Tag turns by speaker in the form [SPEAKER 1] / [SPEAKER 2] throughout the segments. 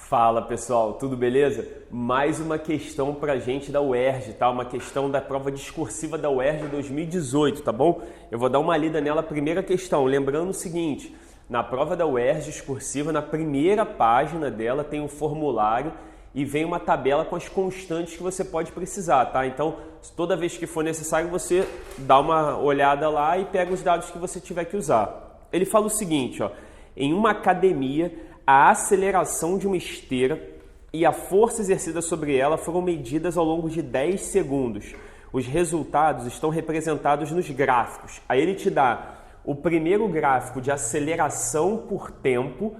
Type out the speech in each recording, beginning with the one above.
[SPEAKER 1] Fala pessoal, tudo beleza? Mais uma questão pra gente da UERJ, tá? Uma questão da prova discursiva da UERJ 2018, tá bom? Eu vou dar uma lida nela, primeira questão, lembrando o seguinte, na prova da UERJ discursiva, na primeira página dela tem um formulário e vem uma tabela com as constantes que você pode precisar, tá? Então, toda vez que for necessário, você dá uma olhada lá e pega os dados que você tiver que usar. Ele fala o seguinte, ó, em uma academia, a aceleração de uma esteira e a força exercida sobre ela foram medidas ao longo de 10 segundos. Os resultados estão representados nos gráficos. Aí ele te dá o primeiro gráfico de aceleração por tempo,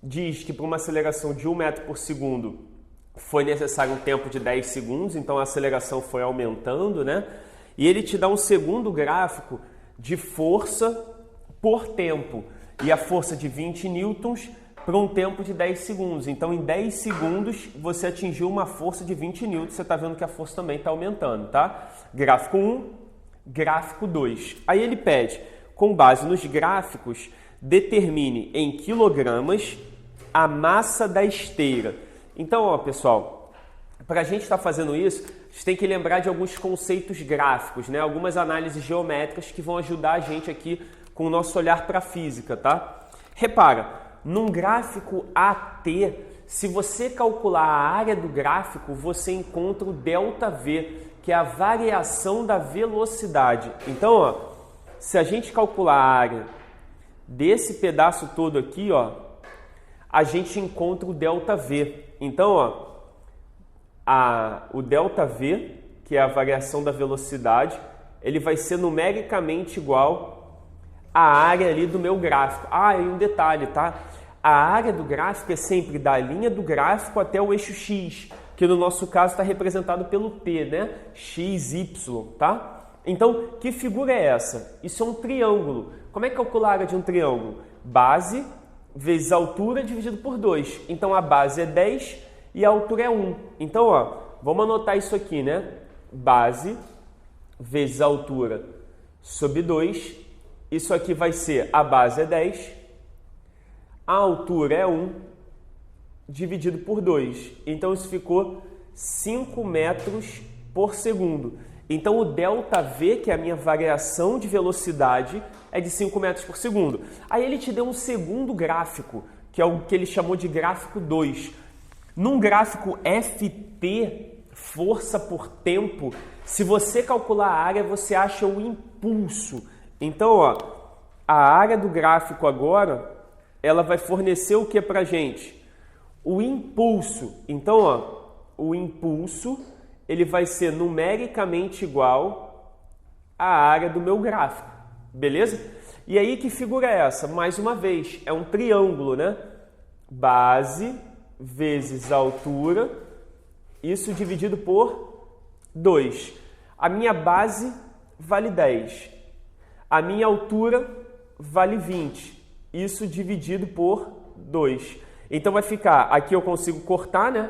[SPEAKER 1] diz que para uma aceleração de 1 metro por segundo foi necessário um tempo de 10 segundos, então a aceleração foi aumentando, né? E ele te dá um segundo gráfico de força por tempo, e a força de 20 newtons para um tempo de 10 segundos. Então, em 10 segundos, você atingiu uma força de 20 newtons. Você está vendo que a força também está aumentando, tá? Gráfico 1, gráfico 2. Aí ele pede, com base nos gráficos, determine em quilogramas a massa da esteira. Então, ó, pessoal, para a gente estar fazendo isso, a gente tem que lembrar de alguns conceitos gráficos, né? Algumas análises geométricas que vão ajudar a gente aqui com o nosso olhar para a física, tá? Repara, num gráfico AT, se você calcular a área do gráfico, você encontra o ΔV, que é a variação da velocidade. Então, ó, se a gente calcular a área desse pedaço todo aqui, ó, a gente encontra o ΔV. Então, ó, o ΔV, que é a variação da velocidade, ele vai ser numericamente igual a área ali do meu gráfico. Ah, e um detalhe, tá? A área do gráfico é sempre da linha do gráfico até o eixo X, que no nosso caso está representado pelo T, né? X, Y, tá? Então, que figura é essa? Isso é um triângulo. Como é que calcula a área de um triângulo? Base vezes altura dividido por 2. Então, a base é 10 e a altura é 1. Então, ó, vamos anotar isso aqui, né? Base vezes altura sobre 2. Isso aqui vai ser, a base é 10, a altura é 1, dividido por 2. Então, isso ficou 5 metros por segundo. Então, o ΔV, que é a minha variação de velocidade, é de 5 metros por segundo. Aí ele te deu um segundo gráfico, que é o que ele chamou de gráfico 2. Num gráfico FT, força por tempo, se você calcular a área, você acha o impulso. Então, ó, a área do gráfico agora, ela vai fornecer o que pra gente? O impulso. Então, ó, o impulso, ele vai ser numericamente igual à área do meu gráfico, beleza? E aí, que figura é essa? Mais uma vez, é um triângulo, né? Base vezes altura, isso dividido por 2. A minha base vale 10. A minha altura vale 20, isso dividido por 2. Então vai ficar, aqui eu consigo cortar, né?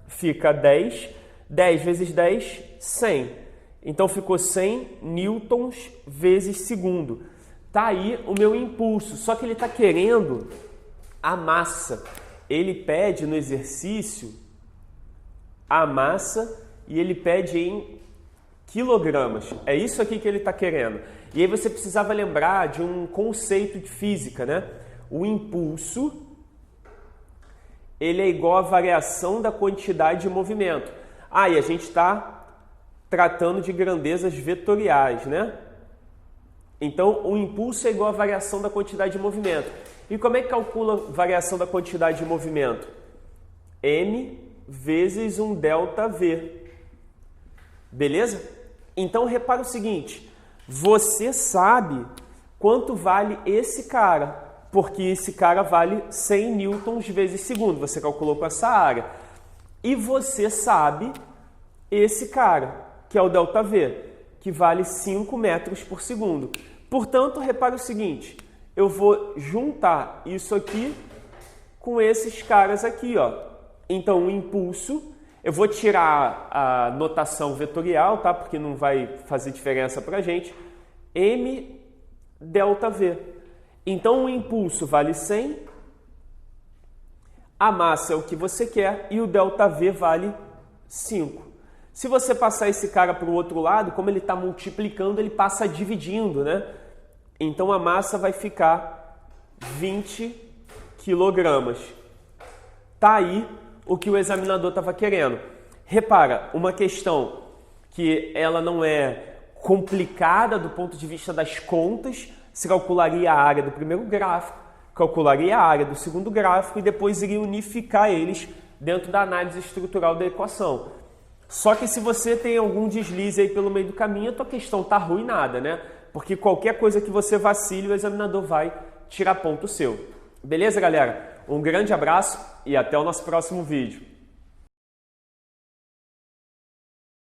[SPEAKER 1] Fica 10, 10 vezes 10, 100. Então ficou 100 newtons vezes segundo. Tá aí o meu impulso, só que ele está querendo a massa. Ele pede no exercício a massa e ele pede em quilogramas. É isso aqui que ele está querendo. E aí você precisava lembrar de um conceito de física, né? O impulso, ele é igual à variação da quantidade de movimento. Ah, e a gente está tratando de grandezas vetoriais, né? Então, o impulso é igual à variação da quantidade de movimento. E como é que calcula a variação da quantidade de movimento? M vezes um ΔV. Beleza? Então, repara o seguinte, você sabe quanto vale esse cara, porque esse cara vale 100 newtons vezes segundo, você calculou com essa área. E você sabe esse cara, que é o ΔV, que vale 5 metros por segundo. Portanto, repara o seguinte, eu vou juntar isso aqui com esses caras aqui, ó. Então, o impulso, eu vou tirar a notação vetorial, tá? Porque não vai fazer diferença pra gente. M ΔV. Então, o impulso vale 100, A massa é o que você quer e o ΔV vale 5. Se você passar esse cara para o outro lado, como ele está multiplicando, ele passa dividindo, né? Então a massa vai ficar 20 quilogramas. Tá aí o que o examinador estava querendo. Repara, uma questão que ela não é complicada do ponto de vista das contas, se calcularia a área do primeiro gráfico, calcularia a área do segundo gráfico e depois iria unificar eles dentro da análise estrutural da equação. Só que se você tem algum deslize aí pelo meio do caminho, a tua questão tá arruinada, né? Porque qualquer coisa que você vacile, o examinador vai tirar ponto seu. Beleza, galera? Um grande abraço e até o nosso próximo vídeo.